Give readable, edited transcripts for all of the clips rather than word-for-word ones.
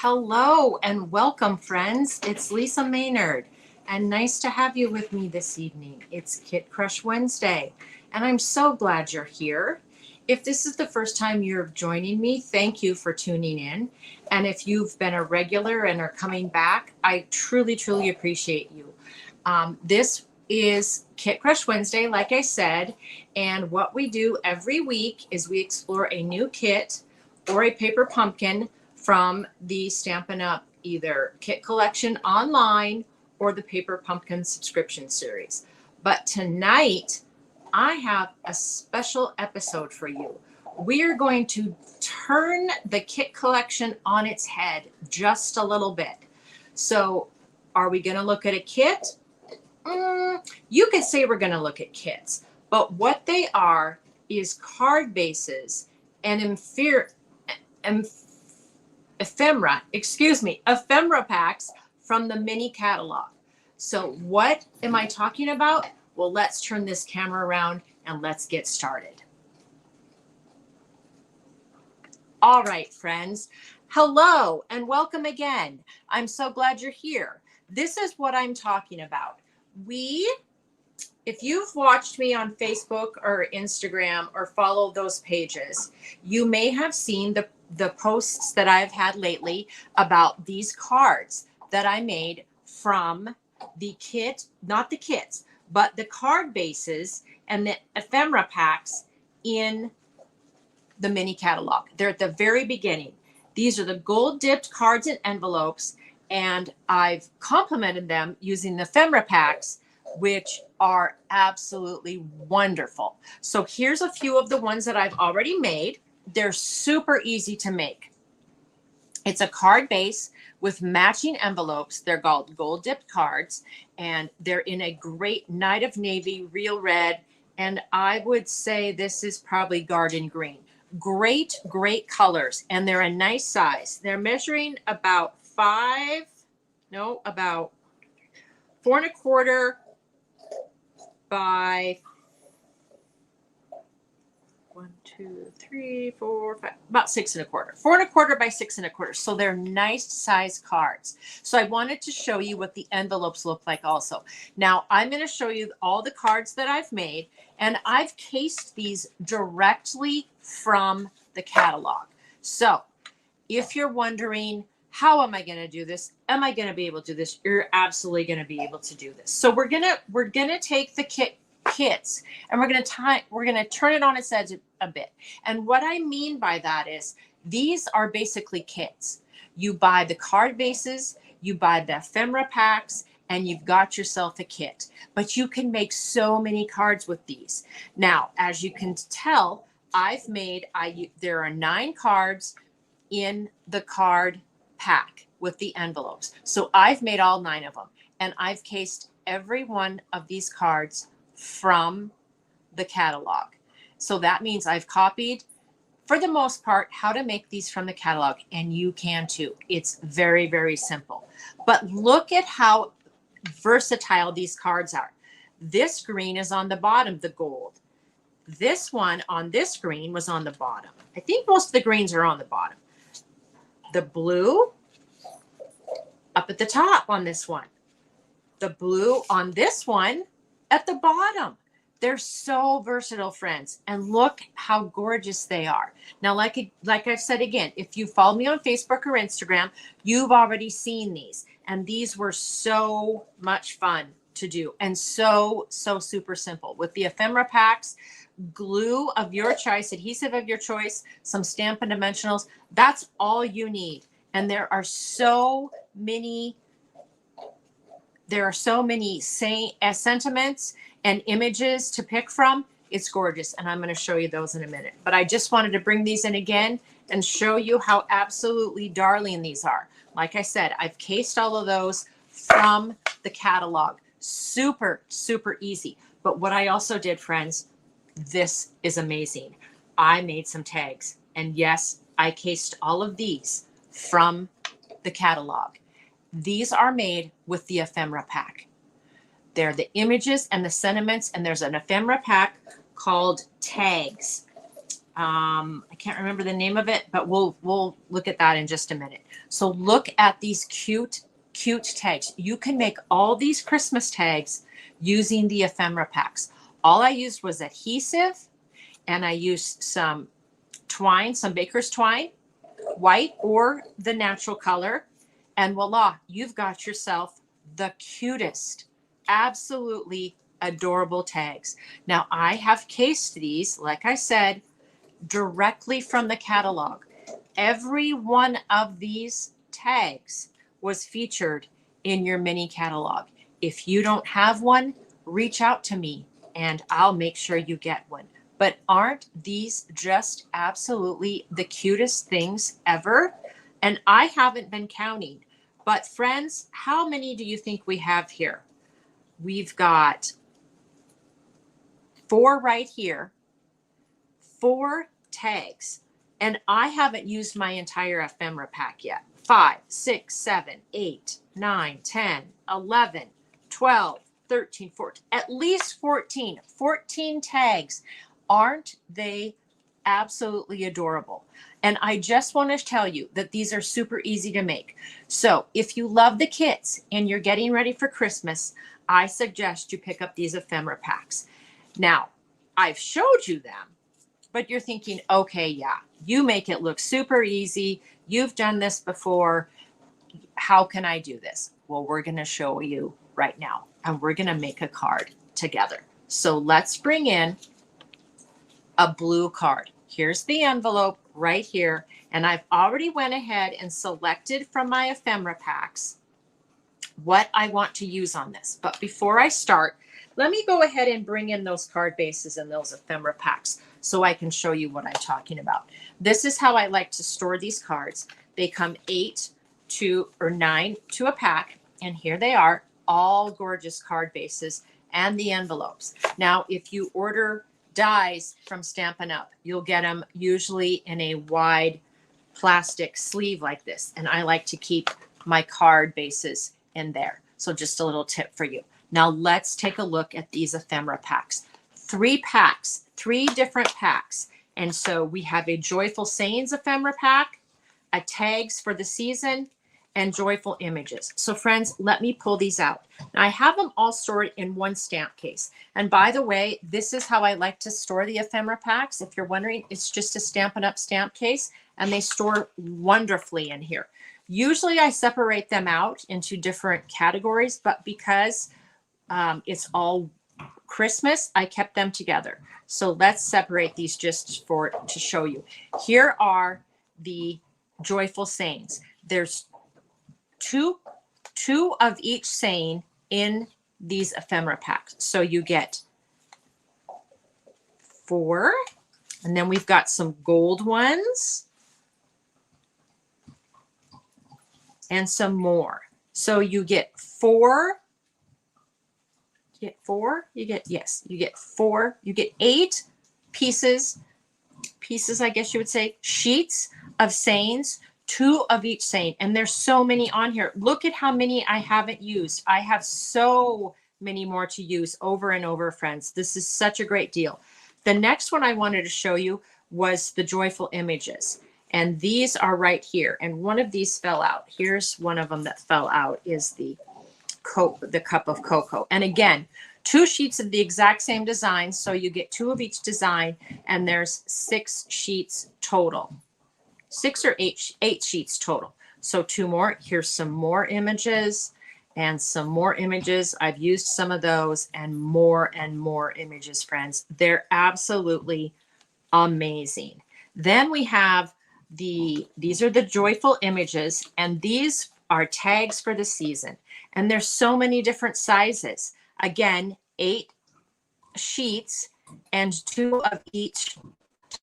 Hello and welcome, friends. It's Lisa Maynard, and nice to have you with me this evening. It's Kit Crush Wednesday, and I'm so glad you're here. If this is the first time you're joining me, thank you for tuning in. And if you've been a regular and are coming back, I truly, truly appreciate you. This is Kit Crush Wednesday, like I said, and what we do every week is we explore a new kit or a paper pumpkin from the Stampin' Up! Either kit collection online or the Paper Pumpkin subscription series. But tonight, I have a special episode for you. We are going to turn the kit collection on its head just a little bit. So, are we going to look at a kit? You could say we're going to look at kits, but what they are is card bases and ephemera packs from the mini catalog. So what am I talking about? Well, let's turn this camera around and let's get started. All right, friends. Hello and welcome again. I'm so glad you're here. This is what I'm talking about. If you've watched me on Facebook or Instagram or followed those pages, you may have seen the posts that I've had lately about these cards that I made from the kit, not the kits, but the card bases and the ephemera packs in the mini catalog. They're at the very beginning. These are the gold dipped cards and envelopes, and I've complemented them using the ephemera packs, which are absolutely wonderful. So here's a few of the ones that I've already made. They're super easy to make. It's a card base with matching envelopes. They're called gold dipped cards, and they're in a great Night of Navy, real red, and I would say this is probably garden green. Great, great colors, and they're a nice size. They're measuring about 4¼ by about 6¼ 4¼ by 6¼ so they're nice size cards. So I wanted to show you what the envelopes look like also. Now I'm going to show you all the cards that I've made, and I've cased these directly from the catalog. So if you're wondering, how am I going to do this? Am I going to be able to do this? You're absolutely going to be able to do this. So we're gonna take the kits and we're going to turn it on its head a bit. And what I mean by that is these are basically kits. You buy the card bases, you buy the ephemera packs, and you've got yourself a kit. But you can make so many cards with these. Now, as you can tell, there are 9 cards in the card pack with the envelopes. So I've made all 9 of them, and I've cased every one of these cards from the catalog. So that means I've copied, for the most part, how to make these from the catalog, and you can too. It's very, very simple. But look at how versatile these cards are. This green is on the bottom, the gold. This one on this green was on the bottom. I think most of the greens are on the bottom. The blue up at the top on this one. The blue on this one at the bottom. They're so versatile, friends. And look how gorgeous they are. Now, like I've said again, if you follow me on Facebook or Instagram, you've already seen these. And these were so much fun to do. And so super simple. With the ephemera packs, glue of your choice, adhesive of your choice, some Stampin' Dimensionals. That's all you need. And there are so many sentiments and images to pick from. It's gorgeous, and I'm going to show you those in a minute. But I just wanted to bring these in again and show you how absolutely darling these are. Like I said, I've cased all of those from the catalog. Super, super easy. But what I also did, friends, this is amazing. I made some tags, and yes, I cased all of these from the catalog. These are made with the ephemera pack. They're the images and the sentiments, and there's an ephemera pack called tags. I can't remember the name of it, but we'll look at that in just a minute. So look at these cute tags. You can make all these Christmas tags using the ephemera packs. All I used was adhesive, and I used some twine, some baker's twine, white or the natural color, and voila, you've got yourself the cutest, absolutely adorable tags. Now I have cased these, like I said, directly from the catalog. Every one of these tags was featured in your mini catalog. If you don't have one, reach out to me and I'll make sure you get one. But aren't these just absolutely the cutest things ever? And I haven't been counting. But friends, how many do you think we have here? We've got 4 right here, 4 tags. And I haven't used my entire ephemera pack yet. 5, 6, 7, 8, 9, 10, 11, 12, 13, 14, at least 14. 14 tags. Aren't they absolutely adorable? And I just want to tell you that these are super easy to make. So if you love the kits and you're getting ready for Christmas, I suggest you pick up these ephemera packs. Now, I've showed you them, but you're thinking, okay, yeah, you make it look super easy. You've done this before. How can I do this? Well, we're going to show you right now, and we're going to make a card together. So let's bring in a blue card. Here's the envelope right here. And I've already went ahead and selected from my ephemera packs what I want to use on this. But before I start, let me go ahead and bring in those card bases and those ephemera packs so I can show you what I'm talking about. This is how I like to store these cards. They come 8 to or 9 to a pack. And here they are, all gorgeous card bases and the envelopes. Now, if you order dies from Stampin' Up, you'll get them usually in a wide plastic sleeve like this. And I like to keep my card bases in there. So just a little tip for you. Now let's take a look at these ephemera packs. 3 packs, 3 different packs. And so we have a Joyful Sayings ephemera pack, a Tags for the Season, and Joyful Images. So friends, let me pull these out. Now, I have them all stored in one stamp case. And by the way, this is how I like to store the ephemera packs. If you're wondering, it's just a Stampin' Up! Stamp case, and they store wonderfully in here. Usually I separate them out into different categories, but because it's all Christmas, I kept them together. So let's separate these just to show you. Here are the Joyful Sayings. There's two of each saying in these ephemera packs. So you get 4, and then we've got some gold ones and some more. So you get 4. You get 4. You get 4. You get 8 pieces, I guess you would say, sheets of sayings. 2 of each saying, and there's so many on here. Look at how many I haven't used. I have so many more to use over and over, friends. This is such a great deal. The next one I wanted to show you was the Joyful Images, and these are right here. And one of these fell out. Here's one of them that fell out, is the cup of cocoa. And again, 2 sheets of the exact same design, so you get 2 of each design, and there's 6 sheets total. 6 or 8 sheets total. So 2 more. Here's some more images and some more images. I've used some of those, and more images, friends. They're absolutely amazing. Then we have these are the Joyful Images, and these are tags for the season. And there's so many different sizes. Again, 8 sheets and 2 of each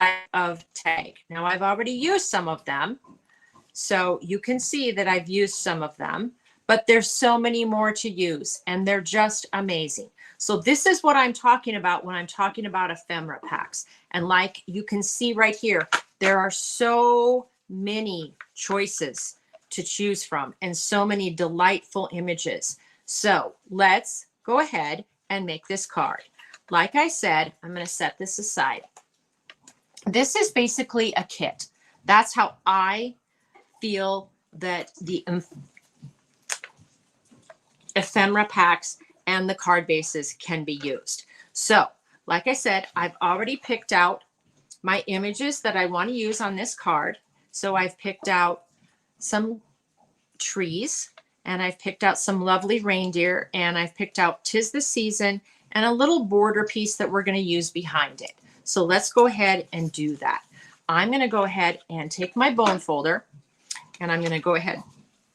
type of tag. Now I've already used some of them, so you can see that I've used some of them, but there's so many more to use, and they're just amazing. So this is what I'm talking about when I'm talking about ephemera packs. And like you can see right here, there are so many choices to choose from and so many delightful images. So let's go ahead and make this card. Like I said, I'm going to set this aside. This is basically a kit. That's how I feel that the ephemera packs and the card bases can be used. So, like I said, I've already picked out my images that I want to use on this card. So I've picked out some trees, and I've picked out some lovely reindeer, and I've picked out 'Tis the Season and a little border piece that we're going to use behind it. So let's go ahead and do that. I'm going to go ahead and take my bone folder, and I'm going to go ahead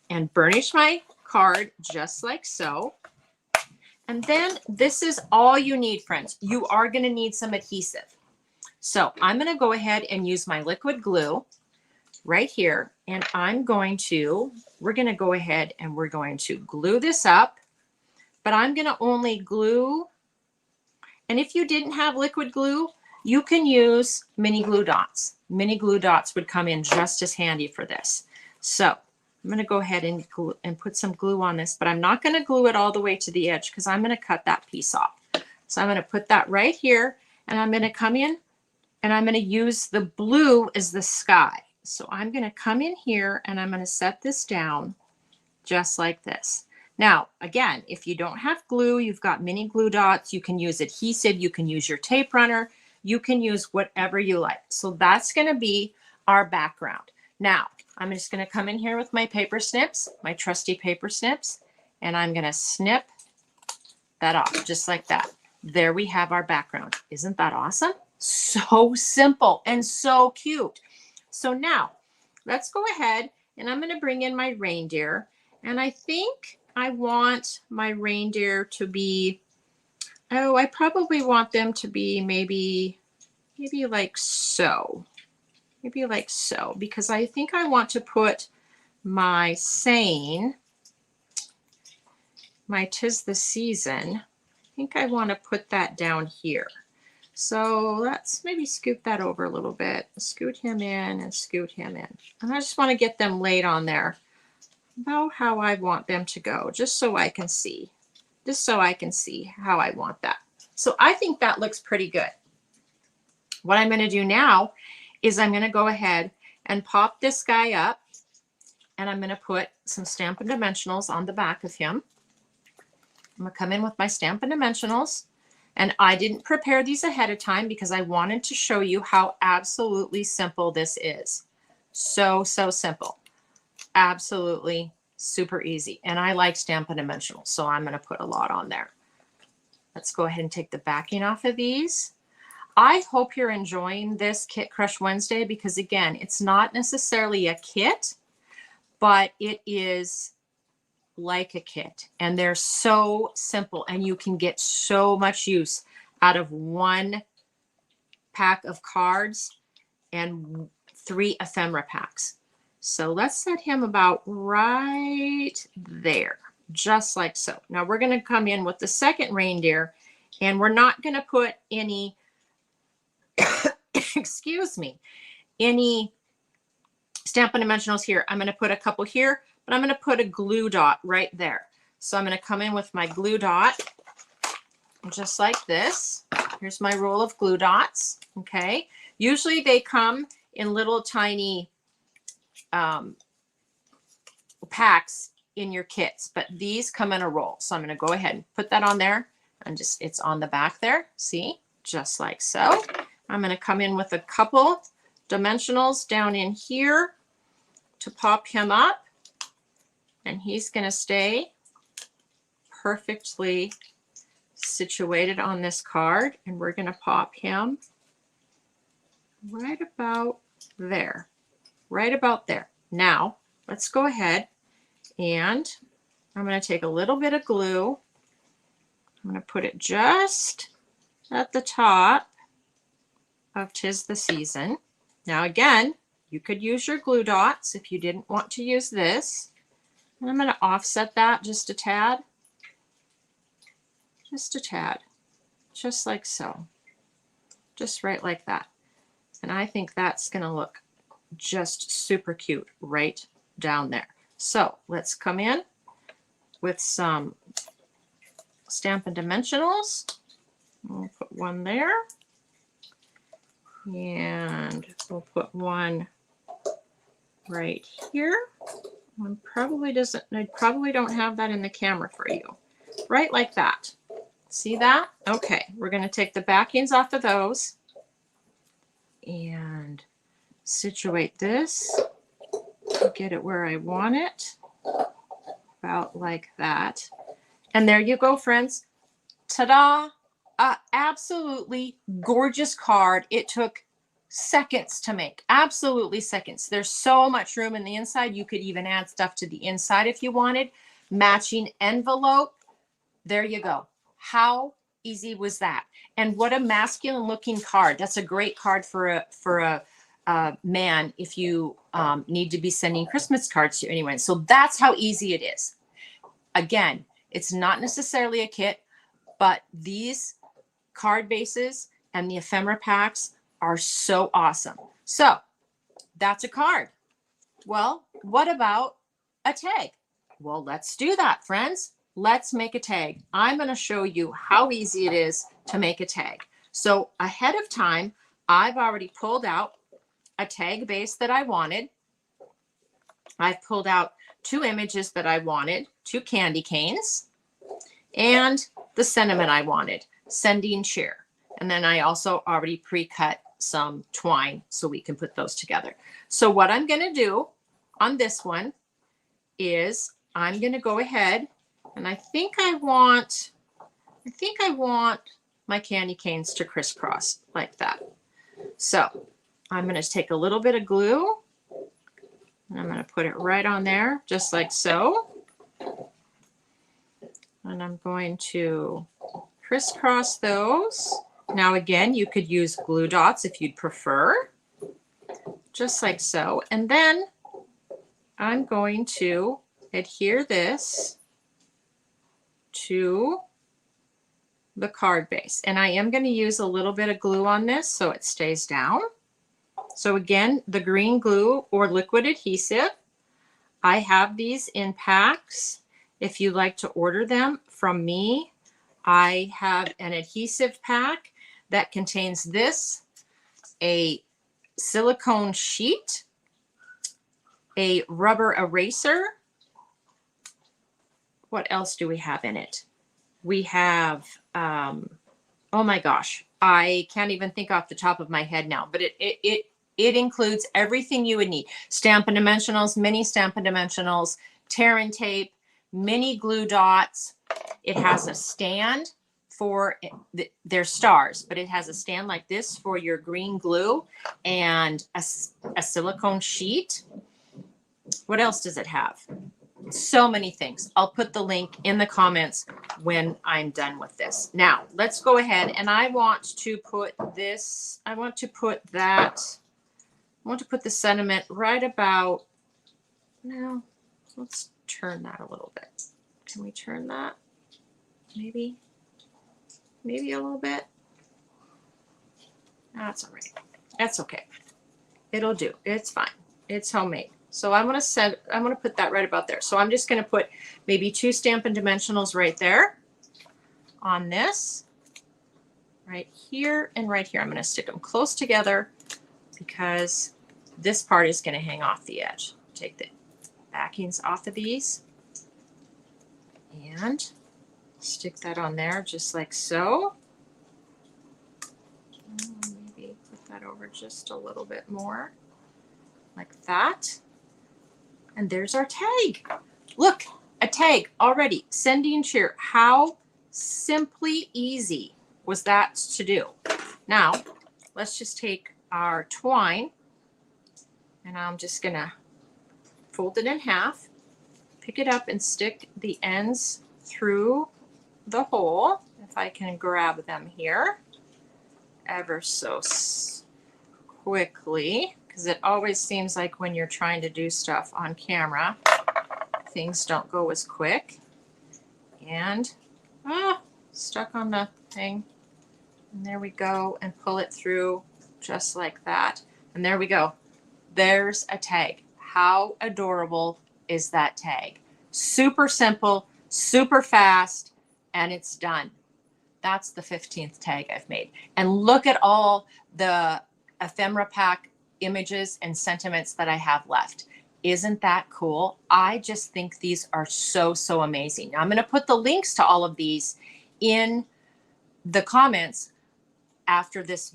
and burnish my card just like so. And then this is all you need, friends. You are going to need some adhesive. So I'm going to go ahead and use my liquid glue right here. And we're going to go ahead and we're going to glue this up. But I'm going to only glue. And if you didn't have liquid glue, you can use mini glue dots. Mini glue dots would come in just as handy for this. So I'm going to go ahead and put some glue on this, but I'm not going to glue it all the way to the edge because I'm going to cut that piece off. So I'm going to put that right here, and I'm going to come in and I'm going to use the blue as the sky. So I'm going to come in here and I'm going to set this down just like this. Now, again, if you don't have glue, you've got mini glue dots, you can use adhesive, you can use your tape runner, you can use whatever you like. So that's going to be our background. Now, I'm just going to come in here with my paper snips, my trusty paper snips, and I'm going to snip that off just like that. There we have our background. Isn't that awesome? So simple and so cute. So now let's go ahead and I'm going to bring in my reindeer. And I think I want my reindeer to be, I probably want them to be maybe like so. Maybe like so, because I think I want to put my saying, my 'Tis the Season. I think I want to put that down here. So let's maybe scoot that over a little bit. Scoot him in and scoot him in. And I just want to get them laid on there about how I want them to go, just so I can see. Just so I can see how I want that. So I think that looks pretty good. What I'm going to do now is I'm going to go ahead and pop this guy up, and I'm going to put some Stampin' Dimensionals on the back of him. I'm going to come in with my Stampin' Dimensionals, and I didn't prepare these ahead of time because I wanted to show you how absolutely simple this is. So simple. Absolutely super easy. And I like Stampin' Dimensionals, so I'm going to put a lot on there. Let's go ahead and take the backing off of these. I hope you're enjoying this Kit Crush Wednesday because, again, it's not necessarily a kit, but it is like a kit. And they're so simple, and you can get so much use out of one pack of cards and 3 ephemera packs. So let's set him about right there, just like so. Now we're going to come in with the second reindeer, and we're not going to put any excuse me, any Stampin' Dimensionals here. I'm going to put a couple here, but I'm going to put a glue dot right there. So I'm going to come in with my glue dot, just like this. Here's my roll of glue dots. Okay. Usually they come in little tiny packs in your kits, but these come in a roll. So I'm going to go ahead and put that on there, and it's on the back there. See, just like so. I'm going to come in with a couple dimensionals down in here to pop him up, and he's going to stay perfectly situated on this card, and we're going to pop him right about there. Right about there. Now, let's go ahead, and I'm going to take a little bit of glue. I'm going to put it just at the top of 'Tis the Season. Now again, you could use your glue dots if you didn't want to use this. And I'm going to offset that just a tad. Just a tad. Just like so. Just right like that. And I think that's going to look just super cute right down there. So let's come in with some Stampin' Dimensionals. We'll put one there. And we'll put one right here. One probably doesn't, I probably don't have that in the camera for you. Right like that. See that? Okay, we're going to take the backings off of those and situate this. Get it where I want it. About like that. And there you go, friends. Ta-da! Absolutely gorgeous card. It took seconds to make. Absolutely seconds. There's so much room in the inside. You could even add stuff to the inside if you wanted. Matching envelope. There you go. How easy was that? And what a masculine looking card. That's a great card for a man if you need to be sending Christmas cards to anyone. So that's how easy it is. Again, it's not necessarily a kit, but these card bases and the ephemera packs are so awesome. So that's a card. Well, what about a tag? Well, let's do that, friends. Let's make a tag. I'm going to show you how easy it is to make a tag. So ahead of time, I've already pulled out a tag base that I wanted. I've pulled out 2 images that I wanted, 2 candy canes, and the sentiment I wanted, sending cheer. And then I also already pre-cut some twine so we can put those together. So what I'm going to do on this one is I'm going to go ahead and I think I want my candy canes to crisscross like that. So I'm going to take a little bit of glue and I'm going to put it right on there, just like so. And I'm going to crisscross those. Now again, you could use glue dots if you'd prefer, just like so. And then I'm going to adhere this to the card base. And I am going to use a little bit of glue on this so it stays down. So again, the green glue or liquid adhesive. I have these in packs. If you'd like to order them from me, I have an adhesive pack that contains this, a silicone sheet, a rubber eraser. What else do we have in it? We have, oh my gosh, I can't even think off the top of my head now, but it includes everything you would need. Stampin' Dimensionals, mini Stampin' Dimensionals, tear and tape, mini glue dots. It has a stand for, they're stars, but it has a stand like this for your green glue and a silicone sheet. What else does it have? So many things. I'll put the link in the comments when I'm done with this. Now, let's go ahead and I want to put this, I want to put the sentiment right about, now, let's turn that a little bit. Can we turn that? Maybe a little bit. That's all right. That's okay. It'll do. It's fine. It's homemade. So I'm going to put that right about there. So I'm just going to put maybe 2 Stampin' Dimensionals right there on this, right here and right here. I'm going to stick them close together because this part is going to hang off the edge. Take the backings off of these and stick that on there just like so. Maybe put that over just a little bit more like that. And there's our tag. Look, a tag already. Sending cheer. How simply easy was that to do? Now, let's just take our twine and I'm just going to fold it in half, pick it up and stick the ends through the hole. If I can grab them here ever so quickly. Because it always seems like when you're trying to do stuff on camera, things don't go as quick. And stuck on the thing. And there we go. And pull it through just like that. And there we go. There's a tag. How adorable is that tag? Super simple, super fast, and it's done. That's the 15th tag I've made. And look at all the ephemera pack images and sentiments that I have left. Isn't that cool? I just think these are so, so amazing. Now, I'm going to put the links to all of these in the comments after this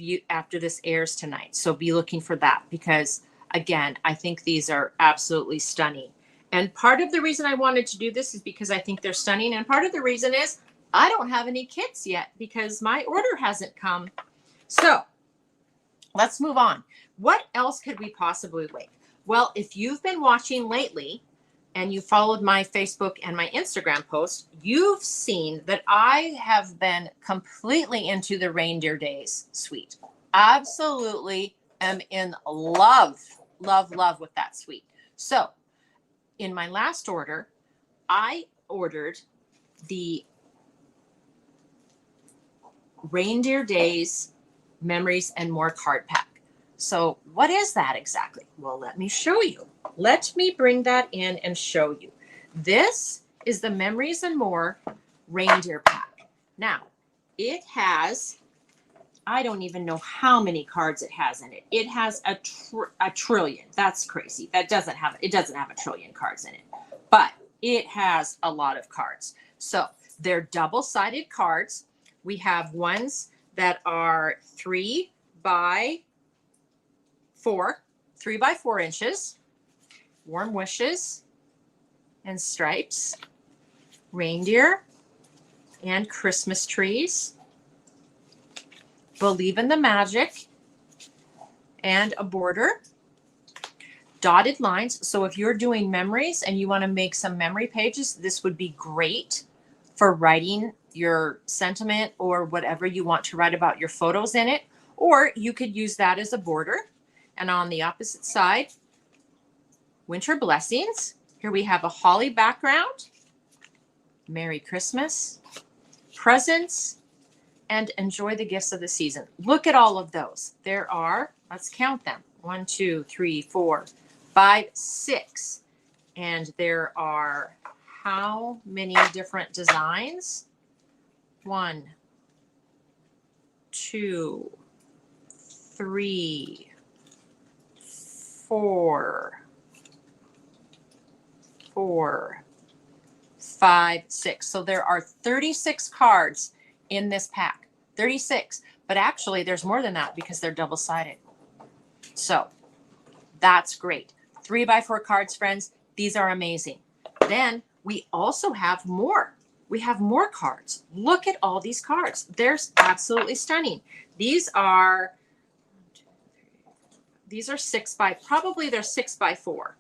airs tonight. So be looking for that, because again, I think these are absolutely stunning. And part of the reason I wanted to do this is because I think they're stunning. And part of the reason is I don't have any kits yet because my order hasn't come. So let's move on. What else could we possibly make? Well, if you've been watching lately and you followed my Facebook and my Instagram posts, you've seen that I have been completely into the Reindeer Days suite. Absolutely am in love with that suite. So in my last order, I ordered the Reindeer Days Memories and More card pack. So what is that exactly? Well, let me show you. Let me bring that in and show you. This is the Memories and More Reindeer pack. Now, it has, I don't even know how many cards it has in it. It has a trillion. That's crazy. It doesn't have a trillion cards in it, but it has a lot of cards. So they're double-sided cards. We have ones that are 3 by 4 inches, Warm Wishes and Stripes, Reindeer and Christmas Trees, Believe in the Magic, and a border, dotted lines. So if you're doing memories and you want to make some memory pages, this would be great for writing your sentiment or whatever you want to write about your photos in it. Or you could use that as a border. And on the opposite side, Winter Blessings. Here we have a holly background, Merry Christmas, Presents, and Enjoy the Gifts of the Season. Look at all of those. There are, let's count them, 1, 2, 3, 4, 5, 6. And there are how many different designs? 1, 2, 3, 4, 5, 6. So there are 36 cards in this pack. 36. But actually, there's more than that because they're double-sided. So that's great. 3 by 4 cards, friends. These are amazing. Then we also have more. We have more cards. Look at all these cards. They're absolutely stunning. These are 6 by, probably they're 6 by 4.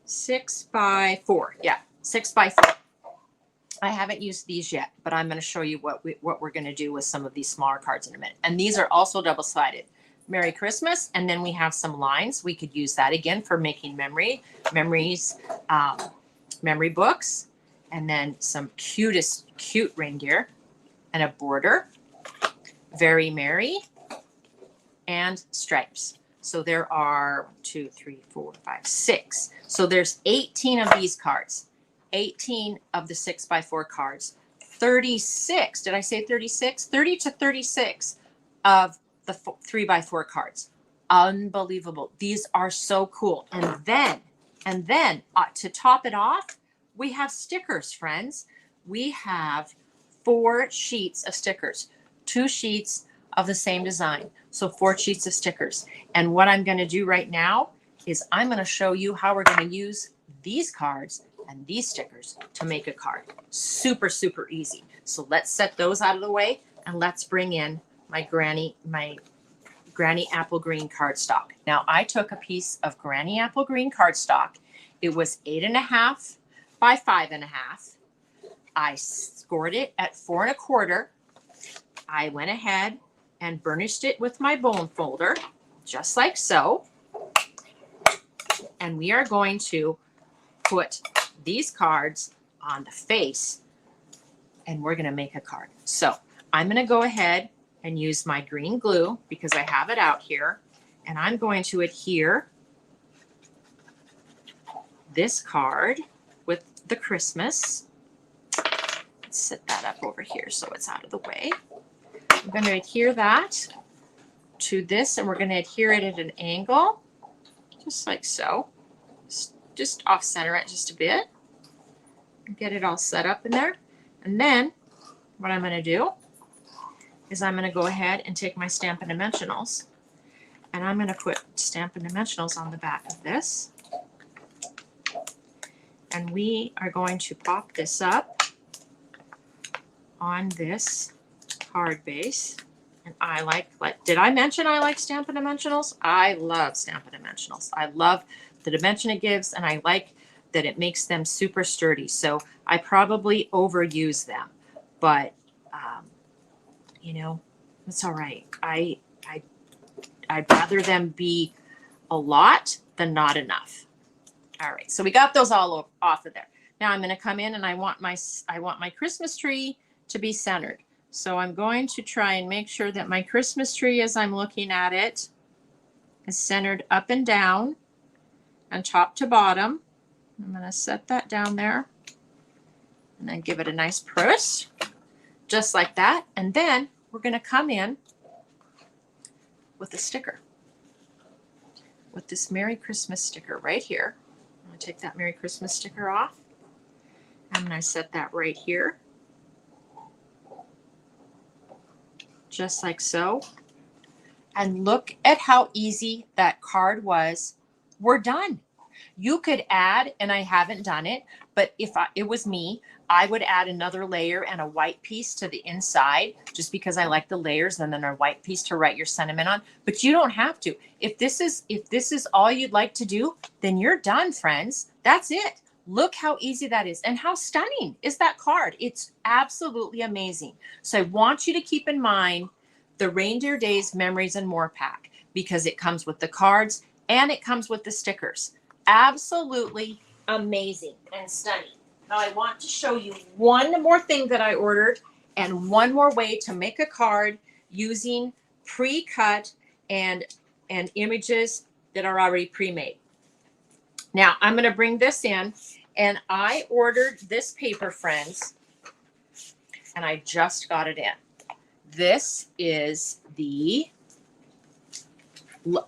6 by 4. Yeah, 6 by 4. I haven't used these yet, but I'm going to show you what we're going to do with some of these smaller cards in a minute. And these are also double-sided. Merry Christmas, and then we have some lines. We could use that again for making memory books, and then some cute reindeer, and a border, Very Merry, and stripes. So there are 1, 2, 3, 4, 5, 6. So there's 18 of these cards. 18 of the 6 by 4 cards. 36. Did I say 36? 30 to 36 of the 3 by 4 cards. Unbelievable. These are so cool. And then to top it off, we have stickers, friends. We have 4 sheets of stickers, 2 sheets of the same design. So 4 sheets of stickers. And what I'm going to do right now is I'm going to show you how we're going to use these cards and these stickers to make a card. Super, super easy. So let's set those out of the way and let's bring in my Granny Apple Green cardstock. Now I took a piece of Granny Apple Green cardstock. It was 8.5 by 5.5. I scored it at 4 1/4. I went ahead and burnished it with my bone folder, just like so. And we are going to put these cards on the face and we're going to make a card. So I'm going to go ahead and use my green glue because I have it out here, and I'm going to adhere this card with the Christmas. Let's set that up over here so it's out of the way. I'm going to adhere that to this, and we're going to adhere it at an angle, just like so. Just off center it just a bit. Get it all set up in there. And then what I'm going to do is I'm going to go ahead and take my Stampin' Dimensionals, and I'm going to put Stampin' Dimensionals on the back of this. And we are going to pop this up on this card base. And I like, did I mention I like Stampin' Dimensionals? I love Stampin' Dimensionals. I love the dimension it gives, and I like that it makes them super sturdy. So I probably overuse them, but you know, it's all right. I'd rather them be a lot than not enough. All right, so we got those all off of there. Now I'm going to come in, and I want my Christmas tree to be centered. So I'm going to try and make sure that my Christmas tree, as I'm looking at it, is centered up and down and top to bottom. I'm going to set that down there and then give it a nice push, just like that. And then we're going to come in with a sticker, with this Merry Christmas sticker right here. I'm going to take that Merry Christmas sticker off. I'm going to set that right here, just like so. And look at how easy that card was. We're done. You could add, and I haven't done it, but if it was me, I would add another layer and a white piece to the inside, just because I like the layers, and then a white piece to write your sentiment on. But you don't have to. If this is all you'd like to do, then you're done, friends. That's it. Look how easy that is, and how stunning is that card. It's absolutely amazing. So I want you to keep in mind the Reindeer Days Memories and More pack, because it comes with the cards and it comes with the stickers. Absolutely amazing and stunning. Now I want to show you one more thing that I ordered, and one more way to make a card using pre-cut and images that are already pre-made. Now I'm going to bring this in, and I ordered this paper, friends, and I just got it in. This is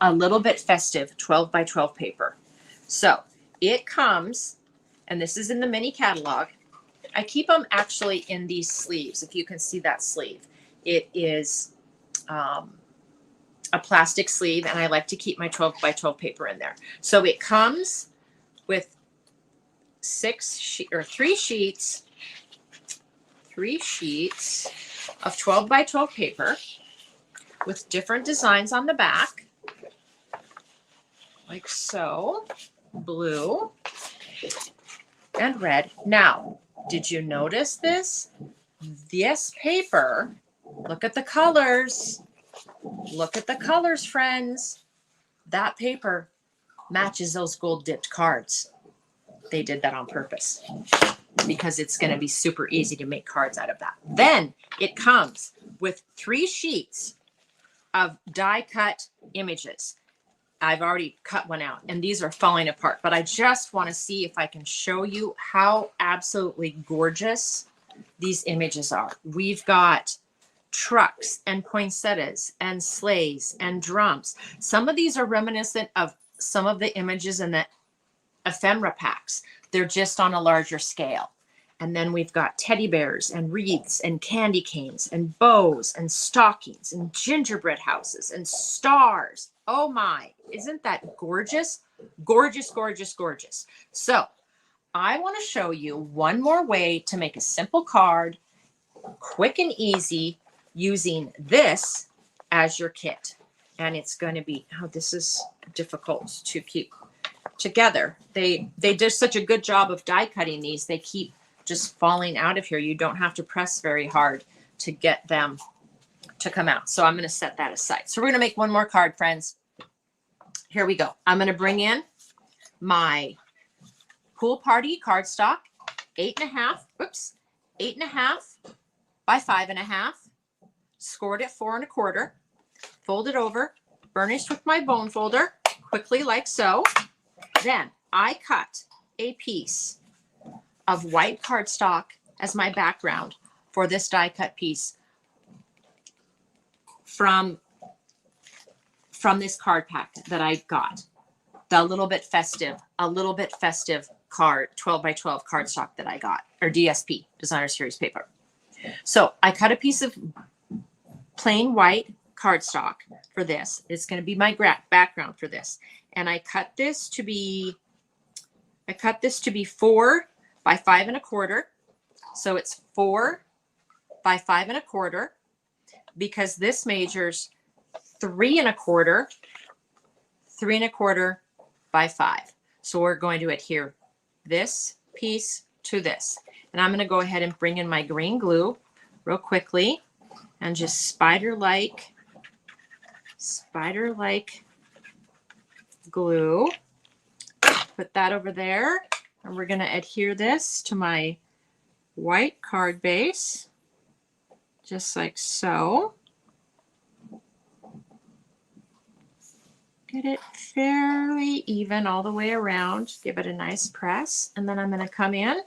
a little bit festive 12 by 12 paper. So it comes, and this is in the mini catalog. I keep them actually in these sleeves, if you can see that sleeve. It is a plastic sleeve, and I like to keep my 12 by 12 paper in there. So it comes with three sheets of 12 by 12 paper with different designs on the back, like so. Blue and red. Now, did you notice this? This paper, look at the colors. Look at the colors, friends. That paper matches those gold dipped cards. They did that on purpose, because it's going to be super easy to make cards out of that. Then it comes with 3 sheets of die cut images. I've already cut one out, and these are falling apart, but I just want to see if I can show you how absolutely gorgeous these images are. We've got trucks and poinsettias and sleighs and drums. Some of these are reminiscent of some of the images in the ephemera packs. They're just on a larger scale. And then we've got teddy bears and wreaths and candy canes and bows and stockings and gingerbread houses and stars. Oh my, isn't that gorgeous? Gorgeous, gorgeous, gorgeous. So I want to show you one more way to make a simple card, quick and easy, using this as your kit. And it's going to be, oh, this is difficult to keep together. They did such a good job of die cutting these. They keep just falling out of here. You don't have to press very hard to get them to come out. So I'm going to set that aside. So we're going to make one more card, friends. Here we go. I'm going to bring in my Pool Party cardstock, 8.5 by 5.5, scored at 4 1/4, folded over, burnished with my bone folder, quickly like so. Then I cut a piece of white cardstock as my background for this die cut piece from from this card pack that I got, the a little bit festive card, 12 by 12 cardstock that I got, or DSP, Designer Series paper. So I cut a piece of plain white cardstock for this. It's going to be my background for this. And I cut this to be 4 by 5 1/4. So it's 4 by 5 1/4, because this measures 3 1/4 by 5. So we're going to adhere this piece to this. And I'm going to go ahead and bring in my green glue real quickly and just spider-like glue. Put that over there. And we're going to adhere this to my white card base, just like so. Get it fairly even all the way around. Give it a nice press. And then I'm going to come in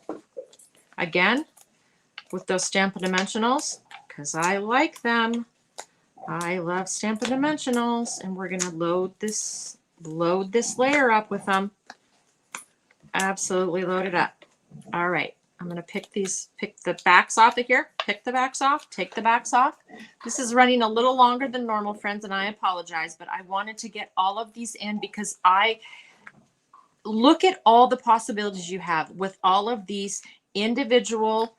again with those Stampin' Dimensionals, because I like them. I love Stampin' Dimensionals. And we're going to load this layer up with them. Absolutely load it up. All right. I'm going to pick the backs off of here. Pick the backs off. Take the backs off. This is running a little longer than normal, friends, and I apologize, but I wanted to get all of these in because I look at all the possibilities you have with all of these individual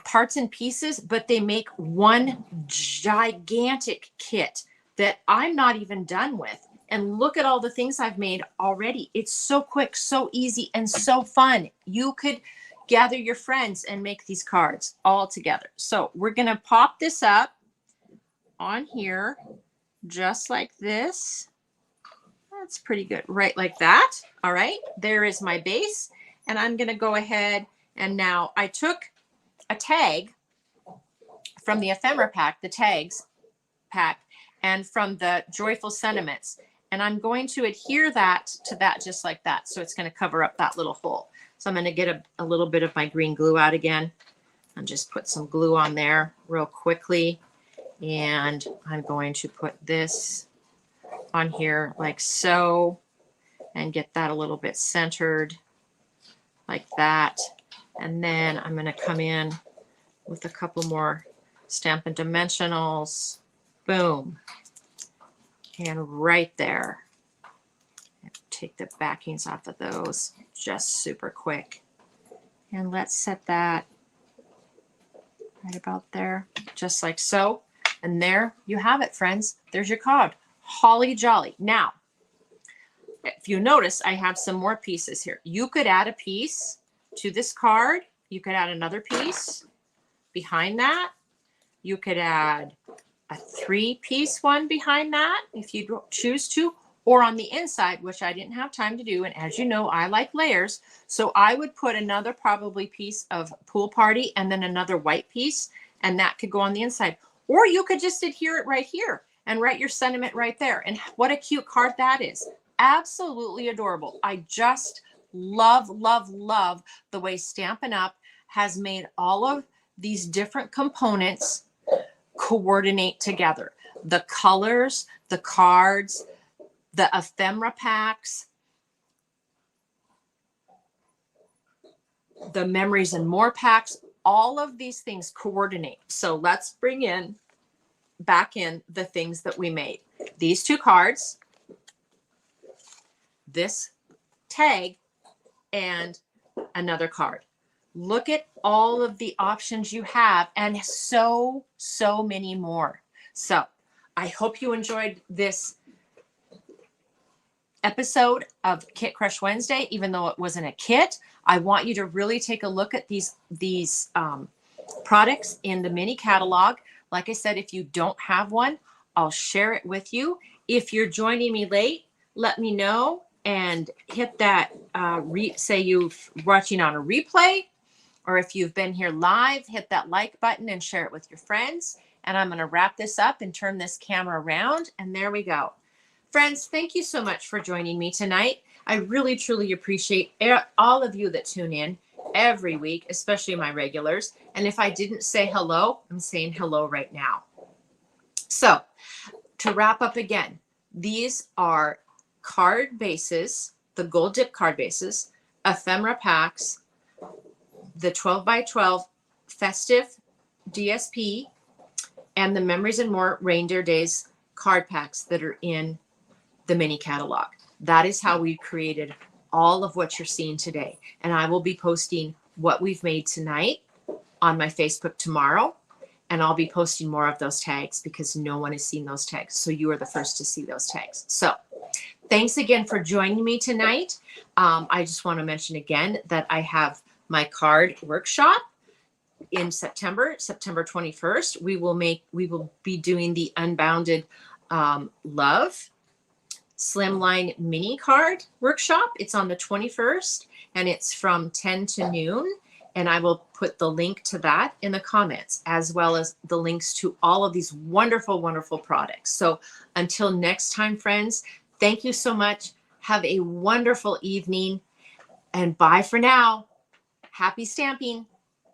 parts and pieces, but they make one gigantic kit that I'm not even done with. And look at all the things I've made already. It's so quick, so easy, and so fun. You could gather your friends and make these cards all together. So we're going to pop this up on here just like this. That's pretty good. Right like that. All right. There is my base. And I'm going to go ahead and now I took a tag from the ephemera pack, the tags pack, and from the Joyful Sentiments. And I'm going to adhere that to that just like that. So it's going to cover up that little hole. So I'm going to get a little bit of my green glue out again and just put some glue on there real quickly. And I'm going to put this on here like so and get that a little bit centered like that. And then I'm going to come in with a couple more Stampin' Dimensionals. Boom. And right there. Take the backings off of those just super quick. And let's set that right about there, just like so. And there you have it, friends. There's your card. Holly jolly. Now, if you notice, I have some more pieces here. You could add a piece to this card. You could add another piece behind that. You could add a 3-piece one behind that if you choose to, or on the inside, which I didn't have time to do. And as you know, I like layers. So I would put another probably piece of Pool Party and then another white piece, and that could go on the inside. Or you could just adhere it right here and write your sentiment right there. And what a cute card that is. Absolutely adorable. I just love, love, love the way Stampin' Up! Has made all of these different components coordinate together. The colors, the cards, the ephemera packs, the memories and more packs, all of these things coordinate. So let's bring back in the things that we made. These 2 cards, this tag, and another card. Look at all of the options you have and so many more. So I hope you enjoyed this episode of Kit Crush Wednesday. Even though it wasn't a kit, I want you to really take a look at these products in the mini catalog. Like I said, if you don't have one, I'll share it with you. If you're joining me late, let me know and hit that say you're watching on a replay, or if you've been here live, hit that like button and share it with your friends. And I'm going to wrap this up and turn this camera around, and there we go. Friends, thank you so much for joining me tonight. I really, truly appreciate all of you that tune in every week, especially my regulars. And if I didn't say hello, I'm saying hello right now. So to wrap up again, These are card bases, the gold dip card bases, ephemera packs, the 12 by 12 festive DSP, and the Memories and More Reindeer Days card packs that are in the mini catalog. That is how we created all of what you're seeing today. And I will be posting what we've made tonight on my Facebook tomorrow. And I'll be posting more of those tags because no one has seen those tags. So you are the first to see those tags. So thanks again for joining me tonight. I just want to mention again that I have my card workshop in September 21st. We will be doing the Unbounded Love Slimline mini card workshop. It's on the 21st and it's from 10 to noon. And I will put the link to that in the comments, as well as the links to all of these wonderful, wonderful products. So until next time, friends, thank you so much. Have a wonderful evening and bye for now. Happy stamping.